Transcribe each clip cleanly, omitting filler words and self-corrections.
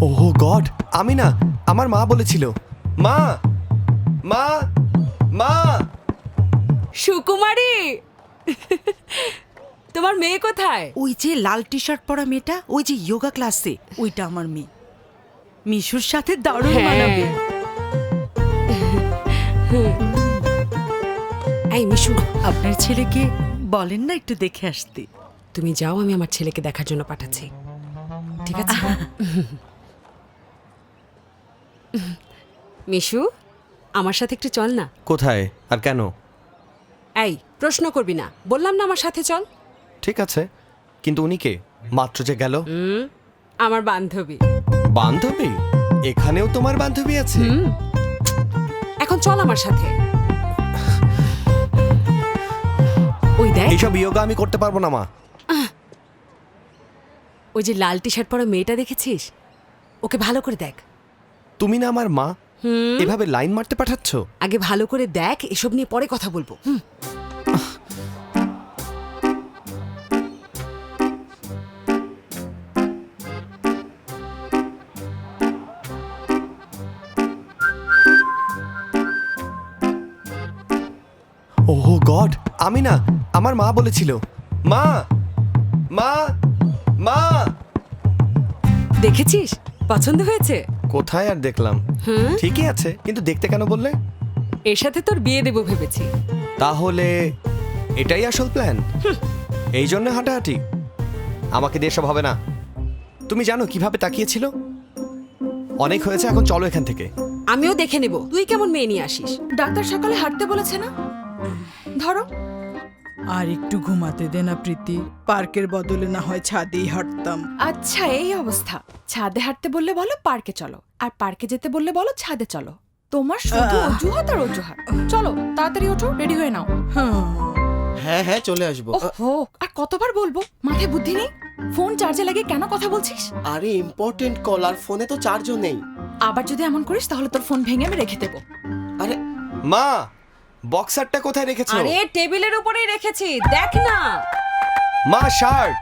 ওহ god, আমি না, আমার মা বলেছিল। মা মা মা সুকুমারী, তোমার মেয়ে কোথায়? ওই যে লাল টি শার্ট পরা মেয়েটা, ওই যে যোগা ক্লাসে, ওইটা আমার মেয়ে। মিশুর সাথে দারুণ মানাবে। এই মিশু, আপনার ছেলেকে বলেন না একটু দেখে আসতে। তুমি যাও, আমি আমার ছেলেকে দেখার জন্য পাঠাচ্ছি। ঠিক আছে? মিশু, আমার সাথে একটু চল না। কোথায় আর কেন? এই প্রশ্ন করবি না, বললাম না আমার সাথে চল। ঠিক আছে, কিন্তু উনি কে? মাত্র যে গেল। আমার বান্ধবী। বান্ধবী? এখানেও তোমার বান্ধবী আছে? এখন চল আমার সাথে। ওই দেখ, এইসব ইয়োগা আমি করতে পারবো না মা। ওই যে লাল টি শার্ট পরা মেয়েটা দেখেছিস? ওকে ভালো করে দেখ। তুমি না আমার মা, এভাবে লাইন মারতে পাঠাচ্ছ? আগে ভালো করে দেখ, এসব নিয়ে পরে কথা বলবো। ওহ গড, আমি না, আমার মা বলেছিল। মা মা মা দেখেছিস, পছন্দ হয়েছে? কোথায় আর দেখলাম, ঠিকই আছে, কিন্তু দেখতে কেন বললে? এর সাথে তোর বিয়ে দেবো ভেবেছি। তাহলে এটাই আসল প্ল্যান? এই জন্য হাঁটাহাঁটি? আমাকে দিয়ে সব হবে না। তুমি জানো কিভাবে তাকিয়েছিল? অনেক হয়েছে, এখন চলো এখান থেকে। আমিও দেখে নেব তুই কেমন মেয়ে নিয়ে আসিস। ডাক্তার সকালে হাঁটতে বলেছে না? ধরো। আর একটু ঘুমাতে দে না প্রীতি, পার্কের বদলে না হয় ছাদেই হাঁটতাম। আচ্ছা, এই অবস্থা। ছাদে হাঁটতে বললে বলো পার্কে চলো, আর পার্কে যেতে বললে বলো ছাদে চলো। তোমার শুধু অজুহাত আর অজুহাত। চলো তাড়াতাড়ি ওঠো, রেডি হয়ে নাও। হ্যাঁ হ্যাঁ চলে আসবো। ওহো, আর কতবার বলবো, মাথায় বুদ্ধি নেই? ফোন চার্জে লাগিয়ে কেন কথা বলছিস? আরে ইম্পর্টেন্ট কল, আর ফোনে তো চার্জও নেই। আবার যদি এমন করিস তাহলে তোর ফোন ভেঙে আমি রেখে দেবো। আরে মা, বক্সারটা কোথায় রেখেছো? আরে টেবিলের উপরেই রেখেছি, দেখ না। মা, শার্ট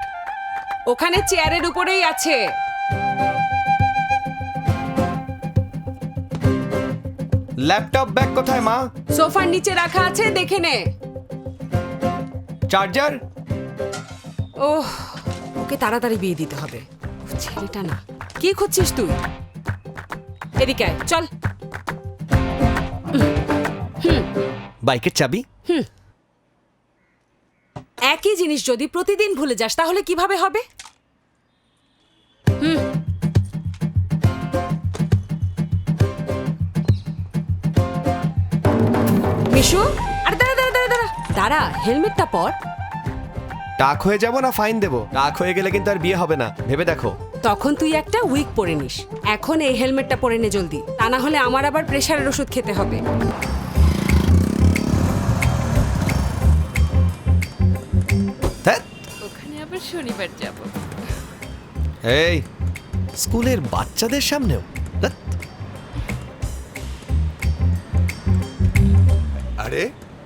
ওখানে চেয়ারের উপরেই আছে। ল্যাপটপ ব্যাগ কোথায় মা? সোফার নিচে রাখা আছে, দেখে নে। চার্জার? ওহ, ওকে তাড়াতাড়ি বিয়ে দিতে হবে। ও ছেলেটা না। কি খুঁজছিস তুই? এদিকে আয়, চল। বাইকের চাবি? একই জিনিস যদি প্রতিদিন ভুলে যাস তাহলে কিভাবে হবে? মিশু, আরে দাঁড়া দাঁড়া দাঁড়া দাঁড়া দাঁড়া, হেলমেটটা পর। টাক হয়ে যাব না ফাইন দেবো? টাক হয়ে গেলে কিন্তু আর বিয়ে হবে না, ভেবে দেখো। তখন তুই একটা উইক পরে নিস। এখন এই হেলমেটটা পরে নে জলদি, তা না হলে আমার আবার প্রেশারের ওষুধ খেতে হবে। ধ্যাৎ, ওখানে আবার শনিবার যাব। এই স্কুলের বাচ্চাদের সামনেও? ধ্যাৎ। আরে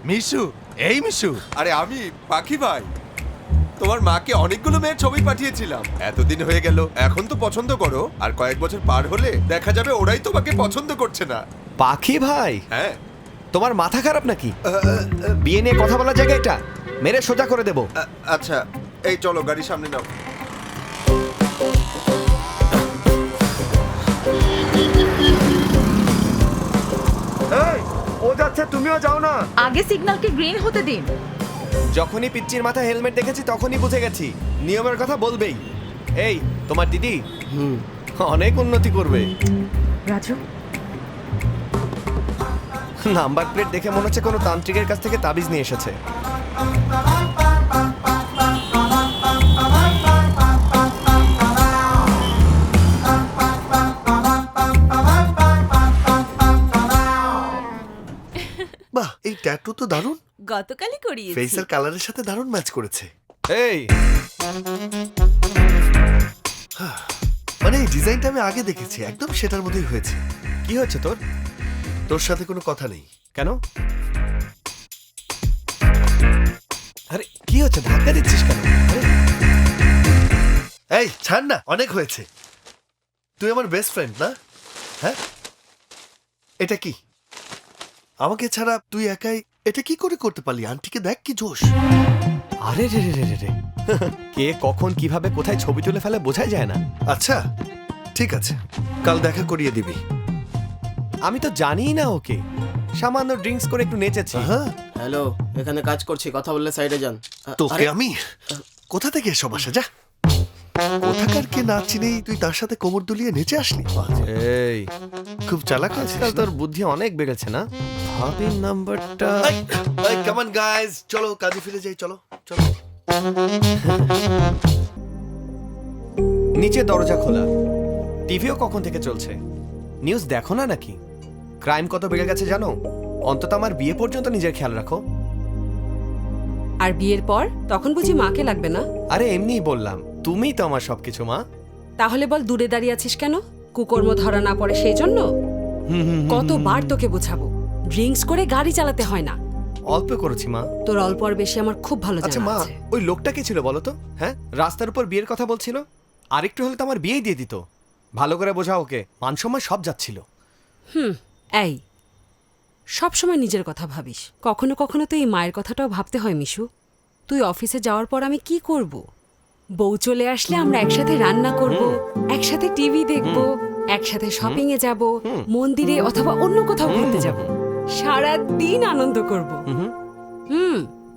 মিশু, এই মিশু, আরে আমি পাখি ভাই। তোমার মাকে অনেকগুলো মেয়ের ছবি পাঠিয়েছিলাম, এতদিন হয়ে গেল, এখন তো পছন্দ করো, আর কয়েক বছর পার হলে দেখা যাবে ওরাই তোমাকে পছন্দ করছে না। পাখি ভাই, হ্যাঁ। তোমার মাথা খারাপ নাকি? বিয়ে নিয়ে কথা বলার জায়গা এটা? মেরে সোজা করে দেবো। আচ্ছা, এই চলো গাড়ির সামনে নাও। এই, ও যাচ্ছে, তুমিও যাও না। আগে সিগন্যালকে গ্রিন হতে দিন। যখনই পিচ্চির মাথায় হেলমেট দেখেছি তখনই বুঝে গেছি নিয়মের কথা বলবেই। এই তোমার দিদি অনেক উন্নতি করবে। রাজু, নাম্বার প্লেট দেখে মনে হচ্ছে কোনো তান্ত্রিকের কাছ থেকে তাবিজ নিয়ে এসেছে। বাহ, এই ট্যাটু তো দারুণ। গতকালই করিয়েছি। ফেসের কালারের সাথে দারুণ ম্যাচ করেছে। এই মানে এই ডিজাইনটা আমি আগে দেখেছি, একদম সেটার মতোই হয়েছে। কি হচ্ছে তোর? তোর সাথে কোনো কথা নেই। কেন? আরে কি হচ্ছে, ধাক্কা দিচ্ছিস কেন? আরে, এই ছাড় না, অনেক হয়েছে। তুই আমার বেস্ট ফ্রেন্ড না? হ্যাঁ, এটা কি? আমাকে ছাড়া তুই একাই এটা কি করে করতে পারলি? আন্টিকে দেখ কি জোশ। আরে রে রে রে রে রে কে কখন কিভাবে কোথায় ছবি তুলে ফেলে বোঝাই যায় না। আচ্ছা ঠিক আছে, কাল দেখা করিয়ে দিবি। আমি তো জানিই না ওকে, সামান্য ড্রিঙ্কস করে একটু নেচেছি। হ্যাঁ, হ্যালো, এখানে কাজ করছি, কথা বললে সাইডে যান। তোকে আরে, আমি কোথা থেকে এসব আসে? যা, কোথাকার কে না চিনেই তুই তার সাথে কোমর দুলিয়ে নেচে আসলি? এই খুব চালাক আছিস। আজকাল তোর বুদ্ধি অনেক বেড়েছে না? ভাবির নাম্বারটা কাম অন গাইস, চলো কাজে ফিরে যাই। চলো চলো। নিচে দরজা খোলা, টিভিও কখন থেকে চলছে। নিউজ দেখো না নাকি? ক্রাইম কত বেড়ে গেছে জানো? অন্তত আমার বিয়ে পর্যন্ত নিজের খেয়াল রাখো। আর বিয়ের পর তখন বুঝি মাকে লাগবে না? আরে এমনিই বললাম, তুমিই তো আমার সবকিছু মা। তাহলে বল দূরে দাঁড়িয়ে আছিস কেন? কুকর্ম ধরা না পড়ে সেই জন্য? কতবার তোকে বোঝাবো, ড্রিঙ্কস করে গাড়ি চালাতে হয় না। অল্প করেছি মা। তোর অল্প আর বেশি আমার খুব ভালো আচ্ছা জানা মা, আছে। ওই লোকটা কে ছিল বলো তো? হ্যাঁ, রাস্তার উপর বিয়ের কথা বলছিল। আরেকটু হলে তো আমার বিয়েই দিয়ে দিত। ভালো করে বোঝা ওকে, মান সম্মান সব যাচ্ছিল। এই সবসময় নিজের কথা ভাবিস, কখনো কখনো তো এই মায়ের কথাটাও ভাবতে হয় মিশু। তুই অফিসে যাওয়ার পর আমি কি করব? বউ চলে আসলে আমরা একসাথে রান্না করব, একসাথে টিভি দেখব, একসাথে শপিং এ যাব, মন্দিরে অথবা অন্য কোথাও ঘুরতে যাব, সারা দিন আনন্দ করব।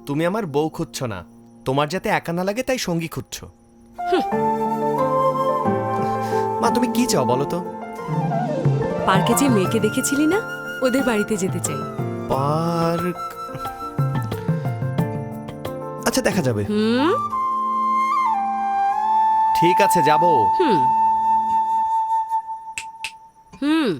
তুমি আমার বউ খুঁজছ না, তোমার যাতে একা না লাগে তাই সঙ্গী খুঁজছ। মা তুমি কি চাও বলো তো? পার্কে যে মেয়েকে দেখেছিলি না, ওদের বাড়িতে যেতে চাই। পার্ক? আচ্ছা দেখা যাবে। ঠিক আছে, যাবো। হুম